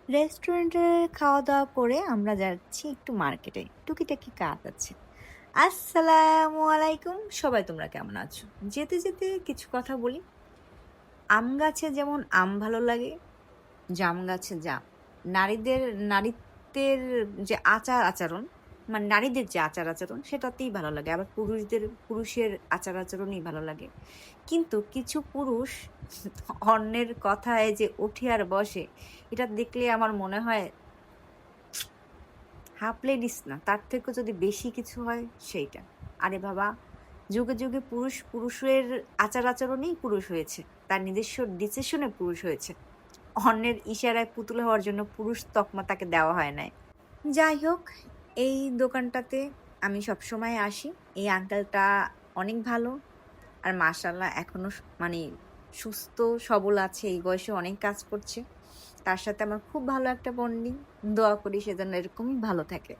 রেস্টুরেন্টে খাওয়া দাওয়া করে আমরা যাচ্ছি একটু মার্কেটে। টুকিটাকি কাজ আছে। আসসালামু আলাইকুম। সবাই তোমরা কেমন আছো? যেতে যেতে কিছু কথা বলি। আম গাছে যেমন আম ভালো লাগে, জাম গাছে জাম। নারীদের নারীত্বের যে আচার-আচরণ, মানে নারীদের যে আচার-আচরণ সেটাতেই ভালো লাগে। আবার পুরুষের আচার-আচরণই ভালো লাগে। কিন্তু কিছু পুরুষ অন্যের কথায় যে উঠে আর বসে, এটা দেখলে আমার মনে হয় হাফ লেডিস না, তার থেকেও যদি বেশি কিছু হয় সেইটা। আরে বাবা! যুগে, যুগে পুরুষের আচার-আচরণেই পুরুষ হয়েছে। তার নিজস্ব ডিসিশনে পুরুষ হয়েছে। অন্যের ইশারায় পুতুল হওয়ার জন্য পুরুষ তকমা তাকে দেওয়া হয় নাই। যাই হোক, এই দোকানটাতে আমি সবসময় আসি। এই আঙ্কেলটা অনেক ভালো। আর মাশাআল্লাহ এখনো মানে সুস্থ সবল আছে। এই বয়সে অনেক কাজ করছে। তার সাথে আমার খুব ভালো একটা বন্ডিং। দোয়া করি সে যেন এরকমই ভালো থাকে।